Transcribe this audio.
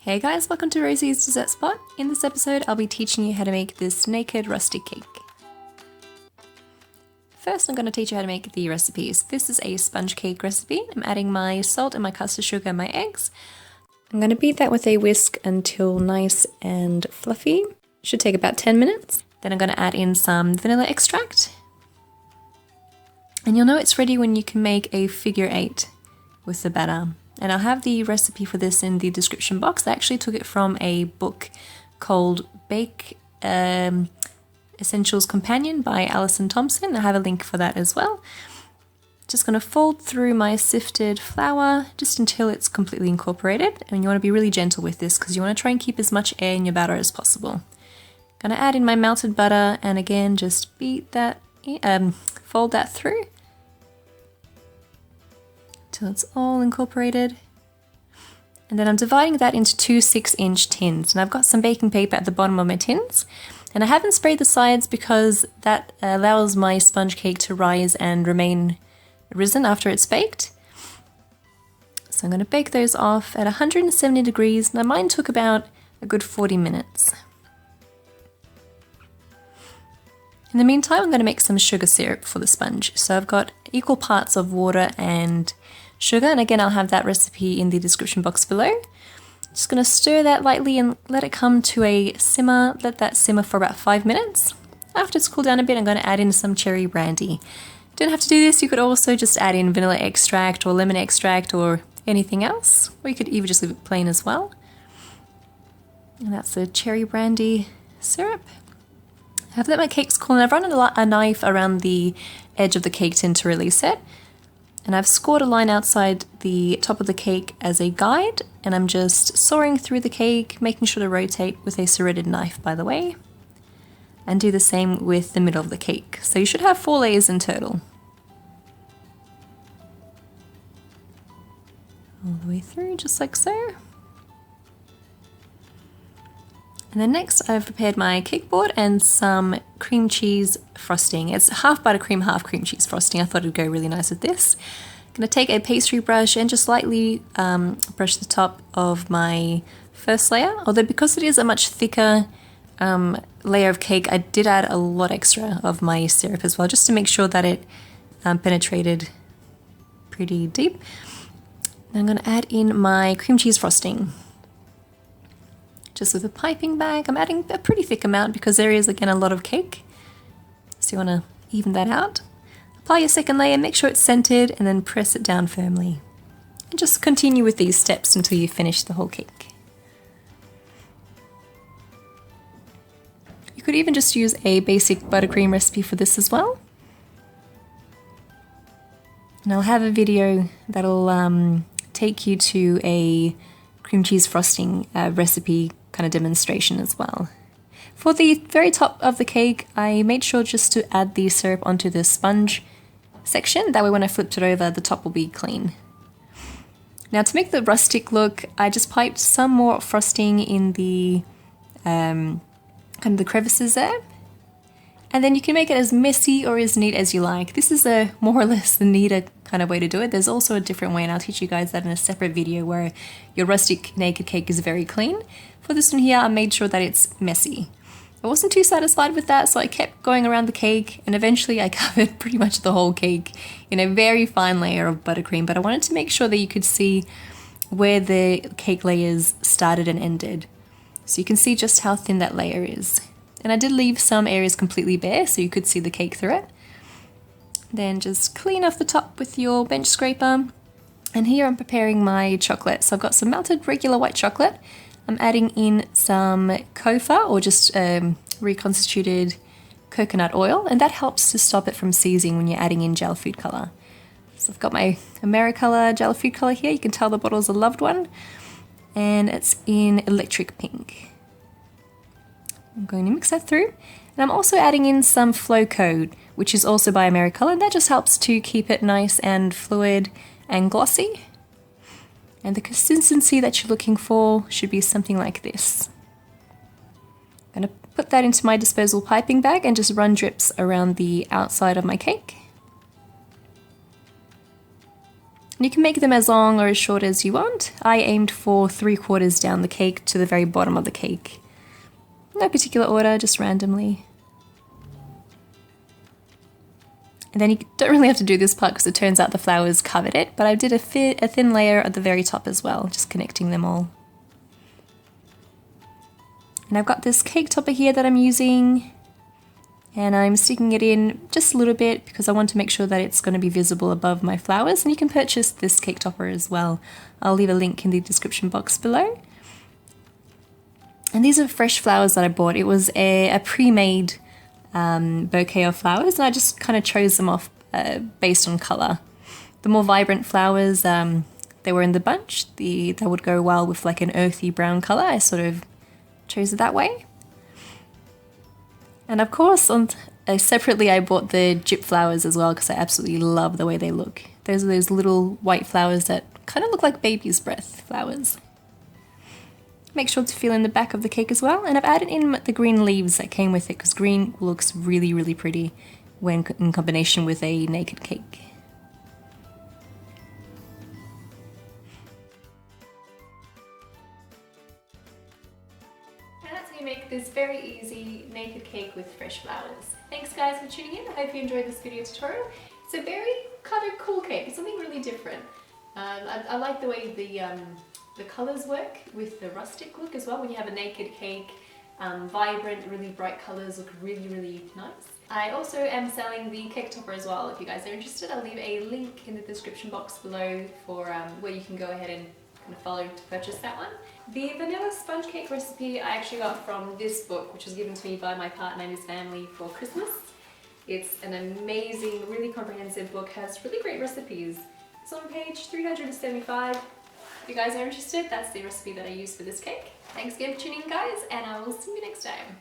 Hey guys, welcome to Rosie's Dessert Spot. In this episode, I'll be teaching you how to make this naked rustic cake. First, I'm going to teach you how to make the recipes. This is a sponge cake recipe. I'm adding my salt and my custard sugar and my eggs. I'm going to beat that with a whisk until nice and fluffy. Should take about 10 minutes. Then I'm going to add in some vanilla extract. And you'll know it's ready when you can make a figure 8 with the batter. And I'll have the recipe for this in the description box. I actually took it from a book called Bake Essentials Companion by Alison Thompson. I have a link for that as well. Just going to fold through my sifted flour just until it's completely incorporated. And you want to be really gentle with this because you want to try and keep as much air in your batter as possible. Going to add in my melted butter and again just beat that, fold that through till it's all incorporated. And then I'm dividing that into two 6-inch tins, and I've got some baking paper at the bottom of my tins, and I haven't sprayed the sides because that allows my sponge cake to rise and remain risen after it's baked. So I'm going to bake those off at 170 degrees. Now mine took about a good 40 minutes. In the meantime, I'm going to make some sugar syrup for the sponge. So I've got equal parts of water and sugar, and again I'll have that recipe in the description box below. Just going to stir that lightly and let it come to a simmer. Let that simmer for about 5 minutes. After it's cooled down a bit, I'm going to add in some cherry brandy. You don't have to do this, you could also just add in vanilla extract or lemon extract or anything else, or you could even just leave it plain as well. And that's the cherry brandy syrup. I've let my cakes cool and I've run a knife around the edge of the cake tin to release it. And I've scored a line outside the top of the cake as a guide, and I'm just sawing through the cake, making sure to rotate with a serrated knife, by the way. And do the same with the middle of the cake. So you should have 4 layers in total. All the way through, just like so. And then next I've prepared my cake board and some cream cheese frosting. It's half buttercream, half cream cheese frosting. I thought it would go really nice with this. I'm going to take a pastry brush and just lightly brush the top of my first layer. Although because it is a much thicker layer of cake, I did add a lot extra of my syrup as well, just to make sure that it penetrated pretty deep. And I'm going to add in my cream cheese frosting. Just with a piping bag. I'm adding a pretty thick amount because there is, again, a lot of cake. So you want to even that out. Apply your second layer, make sure it's centered, and then press it down firmly. And just continue with these steps until you finish the whole cake. You could even just use a basic buttercream recipe for this as well. And I'll have a video that'll take you to a cream cheese frosting recipe kind of demonstration as well. For the very top of the cake, I made sure just to add the syrup onto the sponge section. That way when I flipped it over, the top will be clean. Now to make the rustic look, I just piped some more frosting in the kind of the crevices there. And then you can make it as messy or as neat as you like. This is a more or less the neater kind of way to do it. There's also a different way, and I'll teach you guys that in a separate video, where your rustic naked cake is very clean. For this one here, I made sure that it's messy. I wasn't too satisfied with that, so I kept going around the cake, and eventually I covered pretty much the whole cake in a very fine layer of buttercream, but I wanted to make sure that you could see where the cake layers started and ended. So you can see just how thin that layer is. And I did leave some areas completely bare so you could see the cake through it. Then just clean off the top with your bench scraper. And here I'm preparing my chocolate. So I've got some melted regular white chocolate. I'm adding in some copha, or just reconstituted coconut oil, and that helps to stop it from seizing when you're adding in gel food color. So I've got my AmeriColor gel food color here. You can tell the bottle's a loved one. And it's in electric pink. I'm going to mix that through, and I'm also adding in some Flow Code, which is also by AmeriColor, and that just helps to keep it nice and fluid and glossy. And the consistency that you're looking for should be something like this. I'm going to put that into my disposable piping bag and just run drips around the outside of my cake. And you can make them as long or as short as you want. I aimed for 3/4 down the cake to the very bottom of the cake. No particular order, just randomly. And then you don't really have to do this part because it turns out the flowers covered it, but I did a thin layer at the very top as well, just connecting them all. And I've got this cake topper here that I'm using, and I'm sticking it in just a little bit because I want to make sure that it's going to be visible above my flowers. And you can purchase this cake topper as well. I'll leave a link in the description box below. And these are fresh flowers that I bought. It was a pre-made bouquet of flowers, and I just kind of chose them off based on colour. The more vibrant flowers they were in the bunch, that would go well with like an earthy brown colour. I sort of chose it that way. And of course, separately I bought the gyp flowers as well because I absolutely love the way they look. Those are those little white flowers that kind of look like baby's breath flowers. Make sure to fill in the back of the cake as well, and I've added in the green leaves that came with it because green looks really, really pretty when in combination with a naked cake. And that's how you make this very easy naked cake with fresh flowers. Thanks guys for tuning in. I hope you enjoyed this video tutorial. It's a very kind of cool cake, it's something really different. I like the way the colours work with the rustic look as well. When you have a naked cake, vibrant, really bright colours look really, really nice. I also am selling the cake topper as well. If you guys are interested, I'll leave a link in the description box below for where you can go ahead and kind of follow to purchase that one. The vanilla sponge cake recipe I actually got from this book, which was given to me by my partner and his family for Christmas. It's an amazing, really comprehensive book, has really great recipes. It's on page 375. If you guys are interested, that's the recipe that I used for this cake. Thanks again for tuning in guys, and I will see you next time.